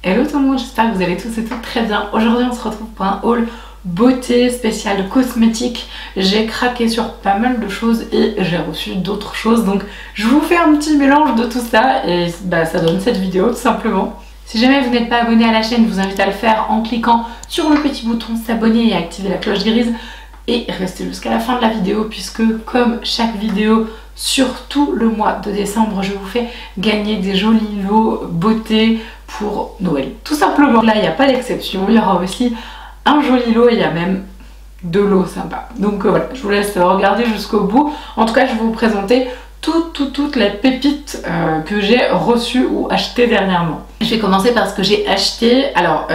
Hello tout le monde, j'espère que vous allez tous et toutes très bien. Aujourd'hui on se retrouve pour un haul beauté spécial cosmétique. J'ai craqué sur pas mal de choses et j'ai reçu d'autres choses, donc je vous fais un petit mélange de tout ça et ça donne cette vidéo tout simplement. Si jamais vous n'êtes pas abonné à la chaîne, je vous invite à le faire en cliquant sur le petit bouton s'abonner et activer la cloche grise et restez jusqu'à la fin de la vidéo puisque comme chaque vidéo, surtout le mois de décembre, je vous fais gagner des jolis lots beauté pour Noël. Tout simplement, là il n'y a pas d'exception, il y aura aussi un joli lot et il y a même deux lots sympas. Donc voilà, je vous laisse regarder jusqu'au bout. En tout cas, je vais vous présenter toutes les pépites que j'ai reçues ou achetées dernièrement. Je vais commencer par ce que j'ai acheté. Alors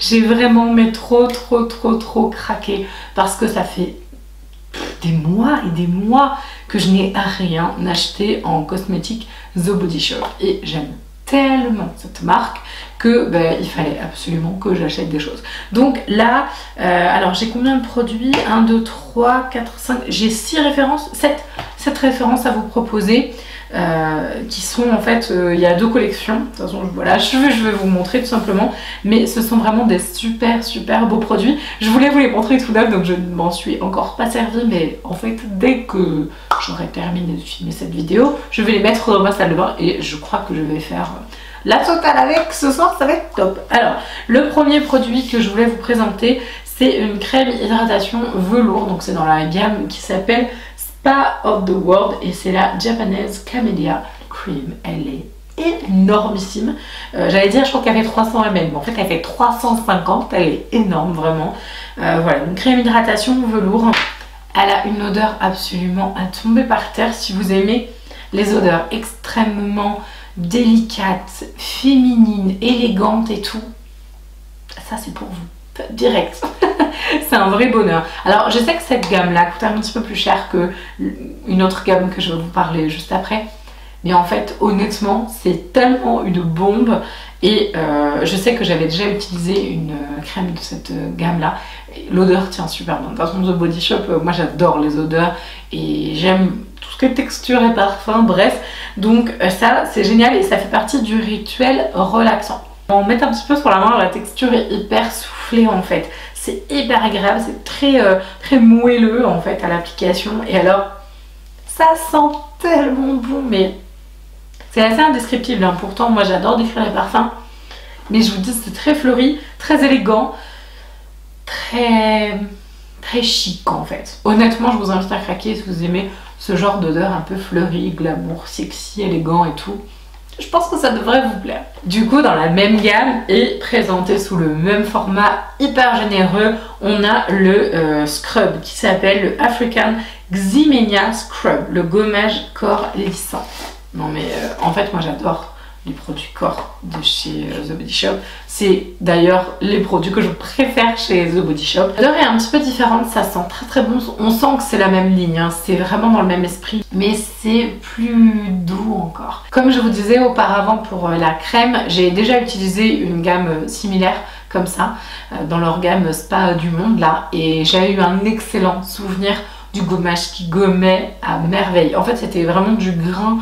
j'ai vraiment trop craqué parce que ça fait des mois et des mois que je n'ai rien acheté en cosmétique The Body Shop et j'aime tellement cette marque que il fallait absolument que j'achète des choses. Donc là, alors j'ai combien de produits? 1, 2, 3, 4, 5, j'ai 6 références, 7 références à vous proposer qui sont en fait, il y a 2 collections. De toute façon, voilà, je vais vous montrer tout simplement, mais ce sont vraiment des super beaux produits. Je voulais vous les montrer tout d'abord, donc je ne m'en suis encore pas servie, mais en fait dès que j'aurai terminé de filmer cette vidéo, je vais les mettre dans ma salle de bain et je crois que je vais faire la totale avec ce soir, ça va être top. Alors, le premier produit que je voulais vous présenter, c'est une crème hydratation velours, donc c'est dans la gamme qui s'appelle Spa of the World et c'est la Japanese Camellia Cream. Elle est énormissime. J'allais dire, je crois qu'elle fait 300 ml, mais en fait elle fait 350, elle est énorme vraiment. Voilà, une crème hydratation velours. Elle a une odeur absolument à tomber par terre. Si vous aimez les odeurs extrêmement délicates, féminines, élégantes et tout, ça c'est pour vous, direct. C'est un vrai bonheur. Alors je sais que cette gamme là coûte un petit peu plus cher que une autre gamme que je vais vous parler juste après, mais en fait honnêtement c'est tellement une bombe. Et je sais que j'avais déjà utilisé une crème de cette gamme là, l'odeur tient super bien. De toute façon The Body Shop, moi j'adore les odeurs et j'aime tout ce qui est texture et parfum, bref, donc ça c'est génial et ça fait partie du rituel relaxant. On met un petit peu sur la main, la texture est hyper soufflée en fait, c'est hyper agréable, c'est très moelleux en fait à l'application et alors ça sent tellement bon, mais c'est assez indescriptible hein. Pourtant moi j'adore décrire les parfums, mais je vous dis c'est très fleuri, très élégant, très chic en fait. Honnêtement je vous invite à craquer si vous aimez ce genre d'odeur un peu fleuri, glamour, sexy, élégant et tout. Je pense que ça devrait vous plaire. Du coup, dans la même gamme et présenté sous le même format hyper généreux, on a le scrub qui s'appelle le African Ximenia Scrub, le gommage corps lissant. Non mais en fait moi j'adore les produits corps de chez The Body Shop. C'est d'ailleurs les produits que je préfère chez The Body Shop. L'odeur est un petit peu différente, ça sent très bon. On sent que c'est la même ligne, hein. C'est vraiment dans le même esprit, mais c'est plus doux encore. Comme je vous disais auparavant pour la crème, j'ai déjà utilisé une gamme similaire comme ça, dans leur gamme Spa du Monde là, et j'ai eu un excellent souvenir du gommage qui gommait à merveille. En fait c'était vraiment du grain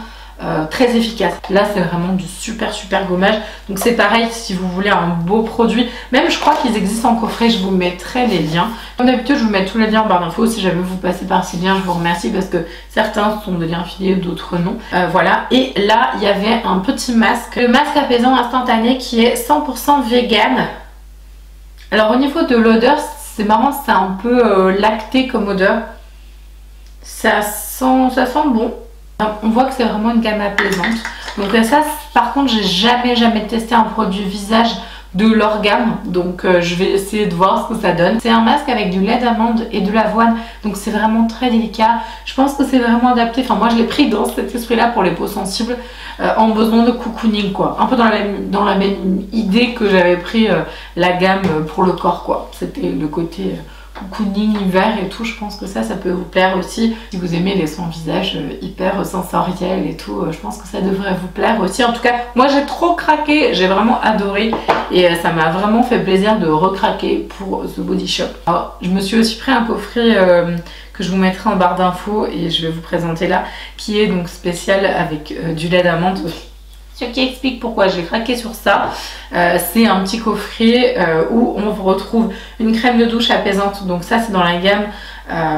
très efficace. Là c'est vraiment du super gommage, donc c'est pareil si vous voulez un beau produit, même je crois qu'ils existent en coffret, je vous mettrai les liens. Comme d'habitude je vous mets tous les liens en barre d'infos, si jamais vous passez par ces liens je vous remercie parce que certains sont des liens affiliés, d'autres non. Voilà, et là il y avait un petit masque, le masque apaisant instantané qui est 100% vegan. Alors au niveau de l'odeur c'est marrant, c'est un peu lacté comme odeur, ça sent bon. On voit que c'est vraiment une gamme apaisante. Donc ça par contre j'ai jamais testé un produit visage de leur gamme, donc je vais essayer de voir ce que ça donne. C'est un masque avec du lait d'amande et de l'avoine, donc c'est vraiment très délicat. Je pense que c'est vraiment adapté, enfin moi je l'ai pris dans cet esprit là pour les peaux sensibles, en besoin de cocooning quoi, un peu dans la même idée que j'avais pris la gamme pour le corps quoi. C'était le côté cocooning hiver et tout, je pense que ça peut vous plaire aussi. Si vous aimez les soins visage hyper sensoriels et tout, je pense que ça devrait vous plaire aussi. En tout cas, moi j'ai trop craqué, j'ai vraiment adoré et ça m'a vraiment fait plaisir de recraquer pour The Body Shop. Alors, je me suis aussi pris un coffret que je vous mettrai en barre d'infos et je vais vous présenter là, qui est donc spécial avec du lait d'amande. Ce qui explique pourquoi j'ai craqué sur ça. C'est un petit coffret où on retrouve une crème de douche apaisante. Donc ça c'est dans la gamme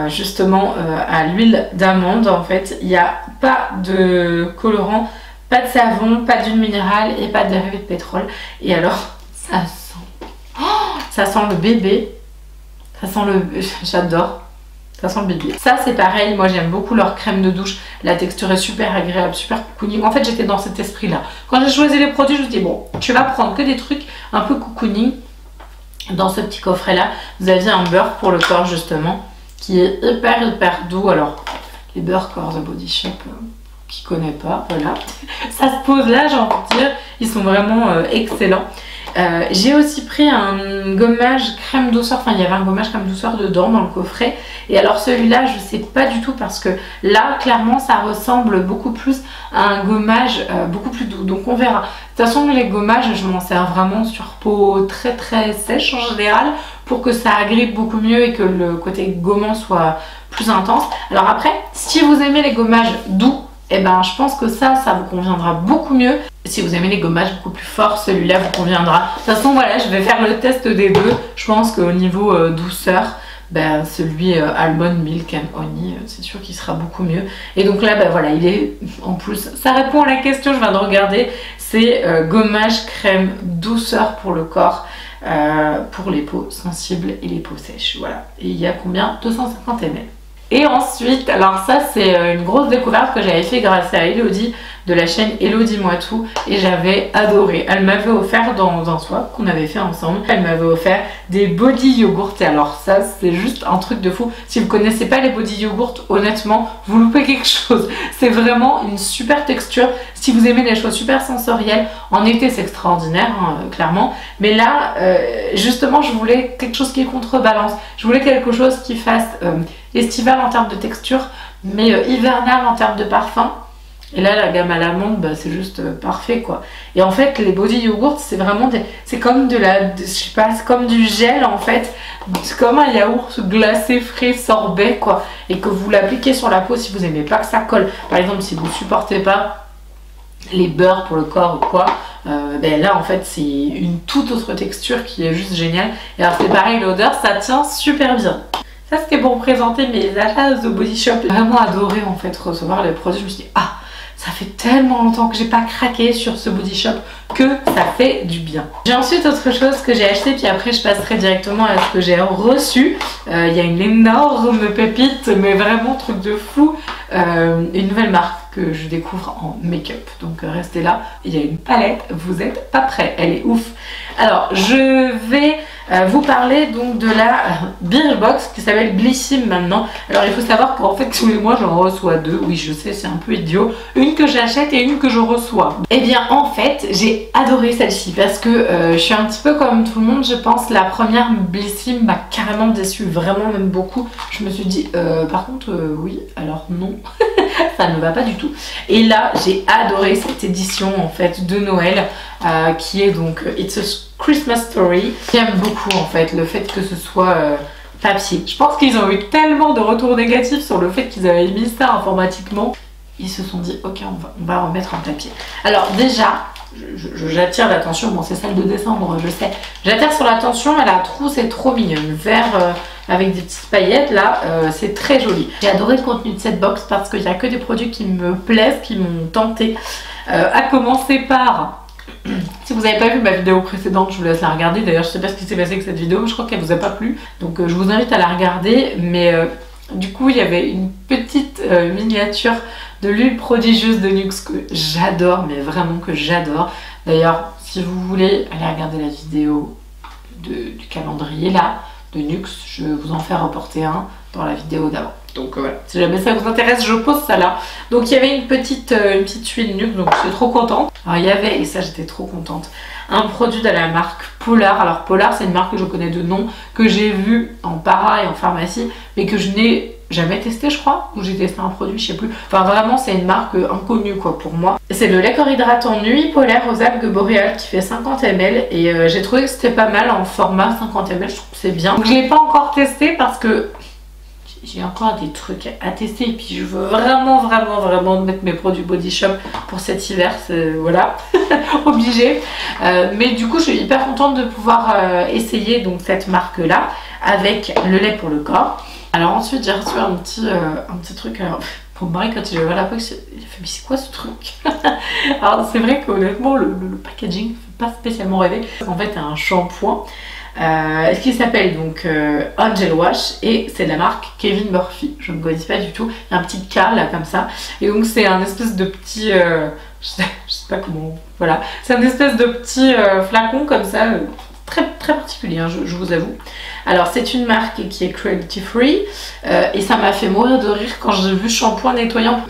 justement à l'huile d'amande. En fait il n'y a pas de colorant, pas de savon, pas d'huile minérale et pas de dérivé de pétrole. Et alors ça sent, ça sent le bébé. Ça sent le... J'adore. Ça sent le bébé. Ça c'est pareil, moi j'aime beaucoup leur crème de douche. La texture est super agréable, super cocooning. En fait j'étais dans cet esprit là. Quand j'ai choisi les produits je me dis bon, tu vas prendre que des trucs un peu cocooning. Dans ce petit coffret là, vous aviez un beurre pour le corps justement, qui est hyper doux. Alors les beurres corps The Body Shop, qui connaît pas, voilà. Ça se pose là, j'ai envie de dire. Ils sont vraiment excellents. J'ai aussi pris un gommage crème douceur, enfin il y avait un gommage crème douceur dedans dans le coffret. Et alors celui-là je sais pas du tout parce que là clairement ça ressemble beaucoup plus à un gommage beaucoup plus doux. Donc on verra. De toute façon les gommages je m'en sers vraiment sur peau très sèche en général pour que ça agrippe beaucoup mieux et que le côté gommant soit plus intense. Alors après si vous aimez les gommages doux, et ben je pense que ça vous conviendra beaucoup mieux. Si vous aimez les gommages beaucoup plus forts, celui-là vous conviendra. De toute façon voilà, je vais faire le test des deux. Je pense qu'au niveau douceur, ben, celui Almond Milk and Honey, c'est sûr qu'il sera beaucoup mieux. Et donc là ben voilà, il est en plus, ça répond à la question, je viens de regarder. C'est gommage crème douceur pour le corps, pour les peaux sensibles et les peaux sèches. Voilà, et il y a combien? 250 ml. Et ensuite, alors ça c'est une grosse découverte que j'avais fait grâce à Elodie de la chaîne Elodie Moi Tout et j'avais adoré. Elle m'avait offert dans un swap qu'on avait fait ensemble, elle m'avait offert des body yogourts et alors ça c'est juste un truc de fou. Si vous connaissez pas les body yogourts, honnêtement vous loupez quelque chose. C'est vraiment une super texture. Si vous aimez les choses super sensorielles, en été c'est extraordinaire hein, clairement. Mais là justement je voulais quelque chose qui contrebalance. Je voulais quelque chose qui fasse estival en termes de texture mais hivernal en termes de parfum. Et là la gamme à l'amande bah, c'est juste parfait quoi. Et en fait les body yogourts c'est vraiment c'est comme je sais pas, c'est comme du gel en fait. C'est comme un yaourt glacé frais sorbet quoi. Et que vous l'appliquez sur la peau si vous aimez pas que ça colle. Par exemple si vous supportez pas les beurres pour le corps ou quoi, ben là en fait c'est une toute autre texture qui est juste géniale. Et alors c'est pareil, l'odeur ça tient super bien. Ça c'était pour présenter mes achats de Body Shop. J'ai vraiment adoré en fait recevoir les produits. Je me suis dit ah, ça fait tellement longtemps que j'ai pas craqué sur ce Body Shop que ça fait du bien. J'ai ensuite autre chose que j'ai acheté puis après je passerai directement à ce que j'ai reçu. Il y a une énorme pépite mais vraiment truc de fou. Une nouvelle marque que je découvre en make-up. Donc restez là. Il y a une palette, vous êtes pas prêts. Elle est ouf. Alors je vais vous parler donc de la Birchbox qui s'appelle Blissim maintenant. Alors il faut savoir qu'en fait tous les mois j'en reçois deux. Oui je sais c'est un peu idiot. Une que j'achète et une que je reçois. Et bien en fait j'ai adoré celle-ci parce que je suis un petit peu comme tout le monde je pense. La première Blissim m'a carrément déçue, vraiment même beaucoup. Je me suis dit par contre oui alors non. Ça ne va pas du tout. Et là j'ai adoré cette édition en fait de Noël qui est donc It's a Christmas Story. J'aime beaucoup en fait le fait que ce soit papier. Je pense qu'ils ont eu tellement de retours négatifs sur le fait qu'ils avaient mis ça informatiquement. Ils se sont dit ok on va remettre en papier. Alors déjà j'attire l'attention, bon c'est celle de décembre je sais. J'attire sur l'attention, elle a trousse est trop mignonne. Vert avec des petites paillettes là, c'est très joli. J'ai adoré le contenu de cette box parce qu'il n'y a que des produits qui me plaisent, qui m'ont tenté. À commencer par... Si vous n'avez pas vu ma vidéo précédente, je vous laisse la regarder. D'ailleurs, je sais pas ce qui s'est passé avec cette vidéo, mais je crois qu'elle vous a pas plu. Donc je vous invite à la regarder. Mais du coup, il y avait une petite miniature de l'huile prodigieuse de NYX que j'adore, mais vraiment que j'adore. D'ailleurs, si vous voulez aller regarder la vidéo du calendrier là, de NYX, je vous en fais reporter un dans la vidéo d'avant. Donc voilà, si jamais ça vous intéresse, je pose ça là. Donc il y avait une petite huile NYX, donc je suis trop contente. Alors il y avait, et ça j'étais trop contente, un produit de la marque Polar. Alors Polar c'est une marque que je connais de nom, que j'ai vu en para et en pharmacie, mais que je n'ai jamais testé je crois, ou j'ai testé un produit, je sais plus. Enfin vraiment c'est une marque inconnue quoi pour moi. C'est le lait corps hydratant nuit polaire aux algues boréales qui fait 50 ml et j'ai trouvé que c'était pas mal en format 50 ml, je trouve que c'est bien. Donc je l'ai pas encore testé parce que j'ai encore des trucs à tester et puis je veux vraiment mettre mes produits Body Shop pour cet hiver, voilà, obligé. Mais du coup je suis hyper contente de pouvoir essayer donc cette marque là avec le lait pour le corps. Alors ensuite j'ai reçu un petit truc, alors pour Marie quand il a ouvert la box il a fait mais c'est quoi ce truc? Alors c'est vrai qu'honnêtement le packaging ne fait pas spécialement rêver. En fait c'est un shampoing qui s'appelle donc Angel Wash et c'est de la marque Kevin Murphy. Je ne connais pas du tout. Il y a un petit K là comme ça et donc c'est un espèce de petit je sais pas comment, voilà, c'est un espèce de petit flacon comme ça, très particulier hein, je vous avoue. Alors c'est une marque qui est cruelty free et ça m'a fait mourir de rire quand j'ai vu shampoing nettoyant.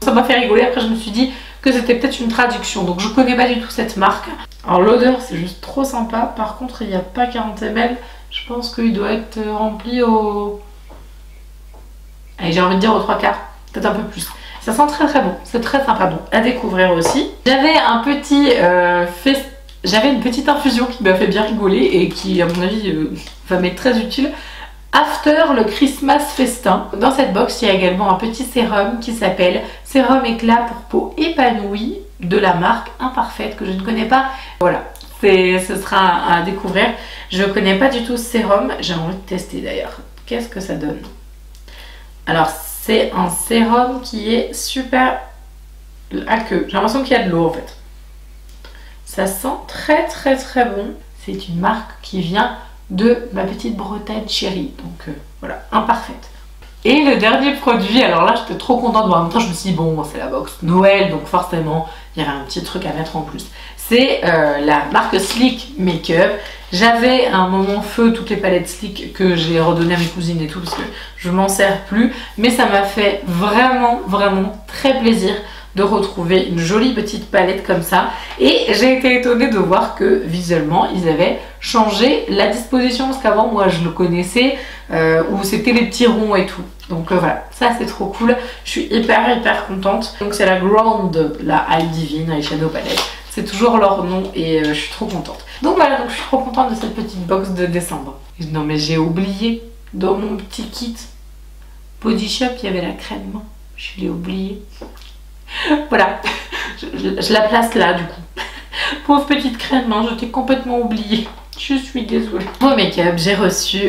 Ça m'a fait rigoler, après je me suis dit que c'était peut-être une traduction, donc je connais pas du tout cette marque. Alors l'odeur c'est juste trop sympa, par contre il n'y a pas 40 ml, je pense qu'il doit être rempli au... Allez, j'ai envie de dire aux 3/4, peut-être un peu plus. Ça sent très bon, c'est très sympa, donc à découvrir aussi. J'avais une petite infusion qui m'a fait bien rigoler et qui à mon avis va m'être très utile. After le Christmas festin. Dans cette box, il y a également un petit sérum qui s'appelle Sérum éclat pour peau épanouie de la marque Imparfaite que je ne connais pas. Voilà, ce sera à découvrir. Je ne connais pas du tout ce sérum, j'ai envie de tester d'ailleurs. Qu'est-ce que ça donne? Alors, c'est un sérum qui est super aqueux. J'ai l'impression qu'il y a de l'eau en fait. Ça sent très bon. C'est une marque qui vient de ma petite Bretagne chérie, donc voilà, Imparfaite. Et le dernier produit, alors là j'étais trop contente, en même temps je me suis dit bon c'est la box Noël donc forcément il y avait un petit truc à mettre en plus. C'est la marque Sleek Makeup. J'avais à un moment feu toutes les palettes Sleek que j'ai redonné à mes cousines et tout parce que je m'en sers plus, mais ça m'a fait vraiment très plaisir de retrouver une jolie petite palette comme ça et j'ai été étonnée de voir que visuellement ils avaient changé la disposition parce qu'avant moi je le connaissais où c'était les petits ronds et tout, donc voilà, ça c'est trop cool, je suis hyper contente. Donc c'est la Ground, la Eye Divine Eyeshadow Palette, c'est toujours leur nom et je suis trop contente. Donc voilà, donc je suis trop contente de cette petite box de décembre. Non mais j'ai oublié, dans mon petit kit Body Shop il y avait la crème, je l'ai oublié. Voilà, je la place là du coup. Pauvre petite crème, hein, je t'ai complètement oubliée. Je suis désolée. Pour make-up, j'ai reçu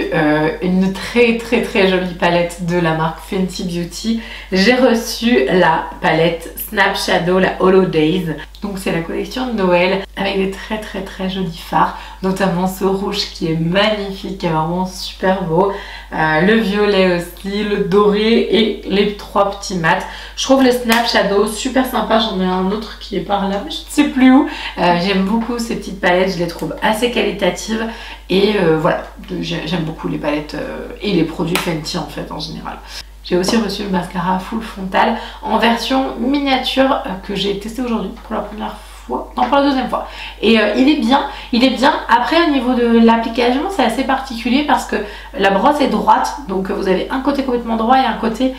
une très jolie palette de la marque Fenty Beauty. J'ai reçu la palette Snap Shadow, la Hollow Days. Donc c'est la collection de Noël avec des très jolis fards, notamment ce rouge qui est magnifique, qui est vraiment super beau. Le violet aussi, le doré et les 3 petits mats. Je trouve le Snap Shadow super sympa, j'en ai un autre qui est par là, mais je ne sais plus où. J'aime beaucoup ces petites palettes, je les trouve assez qualitatives et voilà, j'aime beaucoup les palettes et les produits Fenty en fait en général. J'ai aussi reçu le mascara Full Frontal en version miniature que j'ai testé aujourd'hui pour la première fois, non pour la deuxième fois. Et il est bien. Après au niveau de l'application c'est assez particulier parce que la brosse est droite, donc vous avez un côté complètement droit et un côté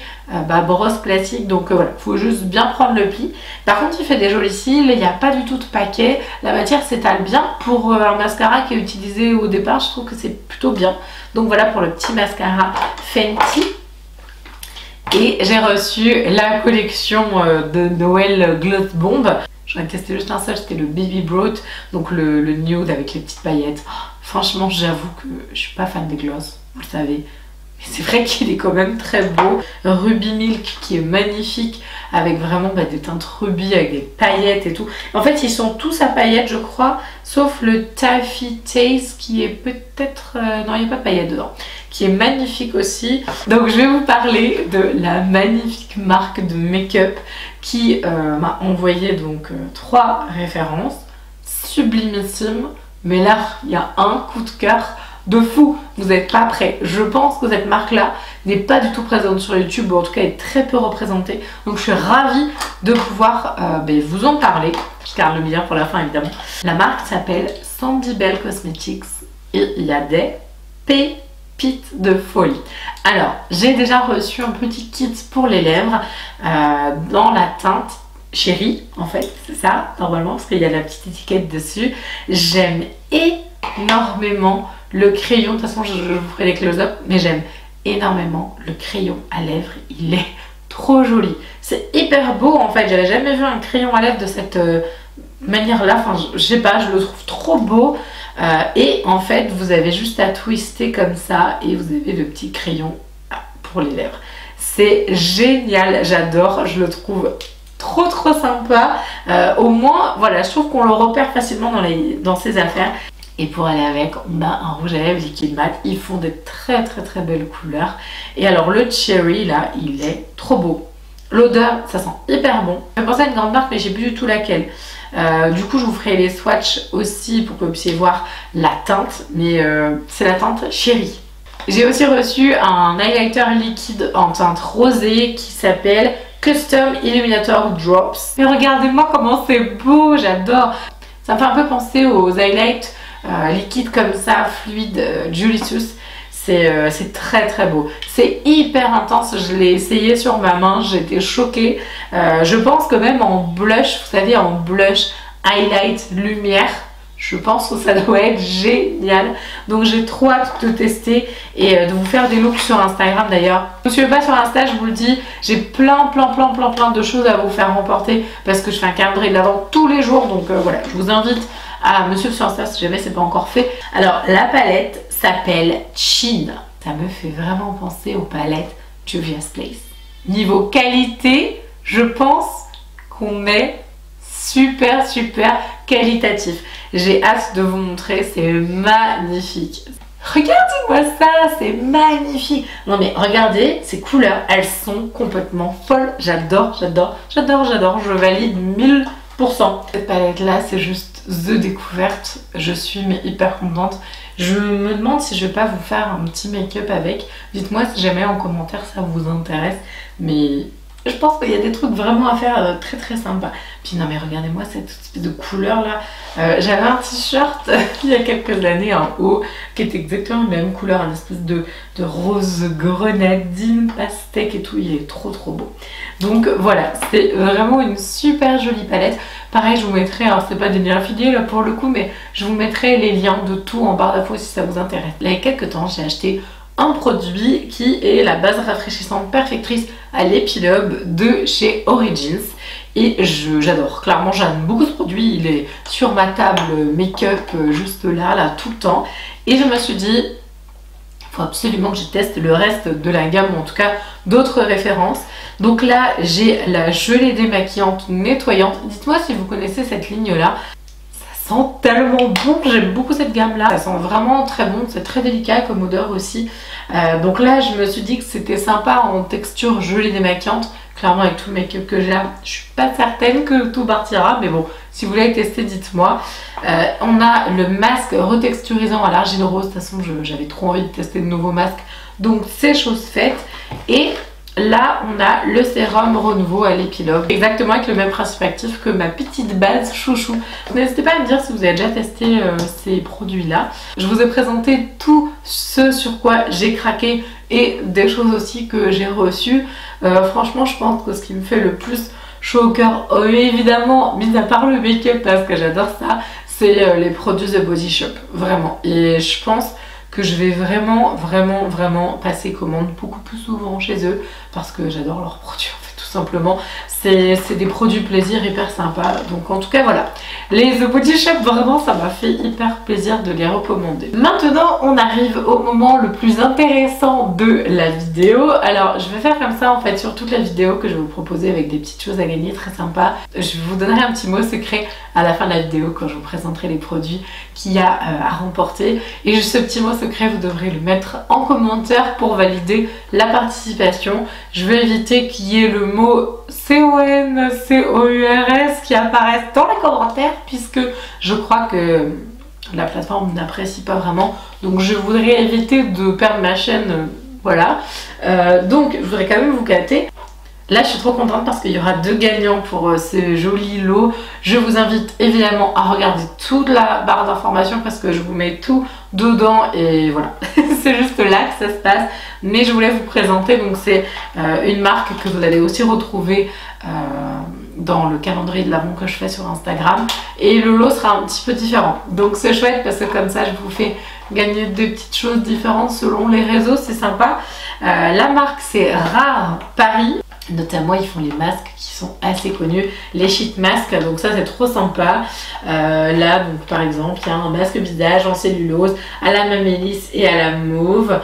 brosse classique, donc voilà, faut juste bien prendre le pli. Par contre il fait des jolis cils, il n'y a pas du tout de paquet, la matière s'étale bien pour un mascara qui est utilisé au départ, je trouve que c'est plutôt bien. Donc voilà pour le petit mascara Fenty. Et j'ai reçu la collection de Noël Gloss Bomb. J'en ai testé juste un seul, c'était le Baby Brot, donc le nude avec les petites paillettes. Oh, franchement, j'avoue que je suis pas fan des gloss, vous le savez. Mais c'est vrai qu'il est quand même très beau. Ruby Milk qui est magnifique, avec vraiment des teintes rubis, avec des paillettes et tout. En fait, ils sont tous à paillettes, je crois, sauf le Taffy Taste qui est peut-être... non, il n'y a pas de paillettes dedans. Qui est magnifique aussi. Donc je vais vous parler de la magnifique marque de make-up qui m'a envoyé donc 3 références sublimissimes, mais là il y a un coup de cœur de fou, vous n'êtes pas prêts. Je pense que cette marque là n'est pas du tout présente sur YouTube, ou en tout cas est très peu représentée, donc je suis ravie de pouvoir vous en parler. Je garde le meilleur pour la fin évidemment. La marque s'appelle Sandy Bell Cosmetics et il y a des pépites de folie. Alors j'ai déjà reçu un petit kit pour les lèvres dans la teinte chérie, en fait c'est ça normalement parce qu'il y a la petite étiquette dessus. J'aime énormément le crayon, de toute façon je vous ferai les close-up, mais j'aime énormément le crayon à lèvres, il est trop joli. C'est hyper beau en fait, j'avais jamais vu un crayon à lèvres de cette manière là, enfin je sais pas, je le trouve trop beau. Et en fait vous avez juste à twister comme ça et vous avez le petit crayon pour les lèvres. C'est génial, j'adore, je le trouve trop sympa. Au moins voilà, je trouve qu'on le repère facilement dans ces affaires. Et pour aller avec, on a un rouge à lèvres liquide mat. Ils font des très belles couleurs. Et alors le cherry là, il est trop beau. L'odeur, ça sent hyper bon. Je pensais à une grande marque mais j'ai plus du tout laquelle. Du coup je vous ferai les swatchs aussi pour que vous puissiez voir la teinte. Mais c'est la teinte Cherry. J'ai aussi reçu un highlighter liquide en teinte rosée qui s'appelle Custom Illuminator Drops. Et regardez-moi comment c'est beau, j'adore. Ça me fait un peu penser aux highlights liquides comme ça, fluide, Julius. C'est très beau. C'est hyper intense, je l'ai essayé sur ma main, j'étais choquée. Je pense que même en blush, vous savez, en blush, highlight, lumière, je pense que ça doit être génial. Donc j'ai trop hâte de tester et de vous faire des looks sur Instagram d'ailleurs. Ne me suivez pas sur Insta, je vous le dis, j'ai plein de choses à vous faire remporter parce que je fais un calendrier de l'avant tous les jours. Donc voilà, je vous invite à me suivre sur Insta si jamais c'est pas encore fait. Alors la palette s'appelle Chin. Ça me fait vraiment penser aux palettes Juvia's Place. Niveau qualité, je pense qu'on est super qualitatif. J'ai hâte de vous montrer, c'est magnifique. Regardez-moi ça, c'est magnifique. Non mais regardez, ces couleurs, elles sont complètement folles. J'adore, je valide 1000%. Cette palette là, c'est juste the découverte. Je suis mais hyper contente. Je me demande si je vais pas vous faire un petit make-up avec. Dites-moi si jamais en commentaire ça vous intéresse. Mais je pense qu'il y a des trucs vraiment à faire très sympa. Puis non mais regardez-moi cette espèce de couleur là. J'avais un t-shirt il y a quelques années en haut qui était exactement la même couleur, une espèce de rose grenadine, pastèque et tout. Il est trop beau. Donc voilà, c'est vraiment une super jolie palette. Pareil, je vous mettrai, alors c'est pas des liens affiliés là pour le coup, mais je vous mettrai les liens de tout en barre d'infos si ça vous intéresse. Il y a quelques temps, j'ai acheté un produit qui est la base rafraîchissante perfectrice à l'épilobe de chez Origins et j'adore, clairement j'aime beaucoup ce produit, il est sur ma table make-up juste là tout le temps et je me suis dit il faut absolument que je teste le reste de la gamme ou en tout cas d'autres références. Donc là j'ai la gelée démaquillante nettoyante, dites-moi si vous connaissez cette ligne là. Sent tellement bon, j'aime beaucoup cette gamme là, ça sent vraiment très bon, c'est très délicat comme odeur aussi. Donc là je me suis dit que c'était sympa en texture gelée démaquillante. Clairement avec tout le make-up que j'ai là, je suis pas certaine que tout partira, mais bon, si vous voulez tester dites-moi. On a le masque retexturisant à l'argile rose, de toute façon j'avais trop envie de tester de nouveaux masques, donc c'est chose faite. Et là, on a le sérum renouveau à l'épilogue, exactement avec le même principe actif que ma petite base chouchou. N'hésitez pas à me dire si vous avez déjà testé ces produits-là. Je vous ai présenté tout ce sur quoi j'ai craqué et des choses aussi que j'ai reçues. Franchement, je pense que ce qui me fait le plus chaud au cœur, évidemment, mis à part le make-up parce que j'adore ça, c'est les produits The Body Shop, vraiment. Et je pense que je vais vraiment passer commande beaucoup plus souvent chez eux parce que j'adore leurs produits en fait, tout simplement. C'est des produits plaisir hyper sympas. Donc en tout cas voilà, les The Body Shop vraiment ça m'a fait hyper plaisir de les recommander. Maintenant on arrive au moment le plus intéressant de la vidéo. Alors je vais faire comme ça en fait sur toute la vidéo que je vais vous proposer avec des petites choses à gagner très sympa. Je vous donnerai un petit mot secret à la fin de la vidéo quand je vous présenterai les produits qu'il y a à remporter. Et ce petit mot secret vous devrez le mettre en commentaire pour valider la participation. Je vais éviter qu'il y ait le mot CONCOURS qui apparaissent dans les commentaires puisque je crois que la plateforme n'apprécie pas vraiment, donc je voudrais éviter de perdre ma chaîne, voilà. Donc je voudrais quand même vous gâter. Là je suis trop contente parce qu'il y aura 2 gagnants pour ce joli lot. Je vous invite évidemment à regarder toute la barre d'informations parce que je vous mets tout dedans et voilà. C'est juste là que ça se passe. Mais je voulais vous présenter, donc c'est une marque que vous allez aussi retrouver dans le calendrier de l'avant que je fais sur Instagram. Et le lot sera un petit peu différent. Donc c'est chouette parce que comme ça je vous fais gagner des petites choses différentes selon les réseaux, c'est sympa. La marque c'est Rare Paris. Notamment ils font les masques qui sont assez connus, les sheet masks, donc ça c'est trop sympa. Là donc par exemple il y a un masque visage en cellulose à la mamélisse et à la mauve.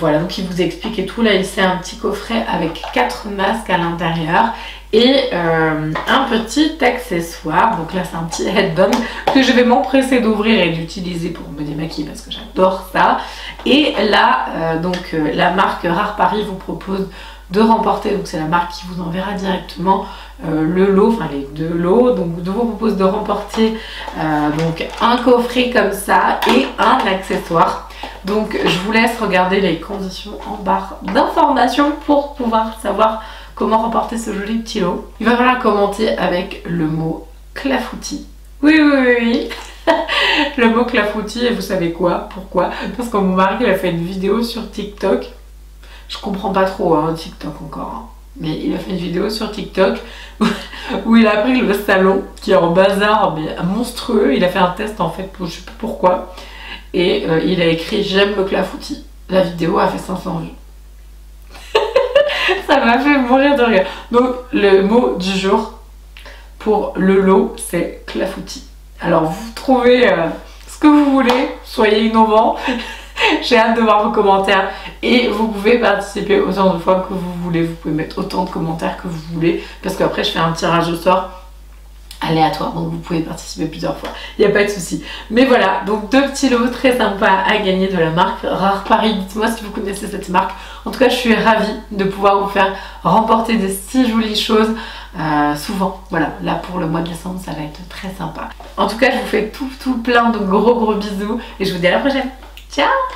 Voilà, donc il vous explique et tout. Là c'est un petit coffret avec 4 masques à l'intérieur et un petit accessoire. Donc là c'est un petit headband que je vais m'empresser d'ouvrir et d'utiliser pour me démaquiller parce que j'adore ça. Et là la marque Rare Paris vous propose de remporter, donc c'est la marque qui vous enverra directement le lot, enfin les 2 lots, donc je vous propose de remporter donc un coffret comme ça et un accessoire. Donc je vous laisse regarder les conditions en barre d'informations pour pouvoir savoir comment remporter ce joli petit lot. Il va falloir commenter avec le mot clafoutis. Oui oui oui, oui. Le mot clafoutis, et vous savez quoi? Pourquoi? Parce que mon mari il a fait une vidéo sur TikTok. Je comprends pas trop hein, TikTok encore, hein. Mais il a fait une vidéo sur TikTok où il a pris le salon qui est en bazar mais monstrueux. Il a fait un test en fait, je sais pas pourquoi, et il a écrit j'aime le clafoutis. La vidéo a fait 500 vues. Ça m'a fait mourir de rire. Donc le mot du jour pour le lot c'est clafoutis. Alors vous trouvez ce que vous voulez, soyez innovants. J'ai hâte de voir vos commentaires et vous pouvez participer autant de fois que vous voulez. Vous pouvez mettre autant de commentaires que vous voulez parce qu'après je fais un tirage au sort aléatoire, donc vous pouvez participer plusieurs fois, il n'y a pas de souci. Mais voilà, donc 2 petits lots très sympas à gagner de la marque Rare Paris. Dites-moi si vous connaissez cette marque. En tout cas je suis ravie de pouvoir vous faire remporter des si jolies choses souvent. Voilà, là pour le mois de décembre ça va être très sympa. En tout cas je vous fais tout plein de gros bisous et je vous dis à la prochaine. Ciao!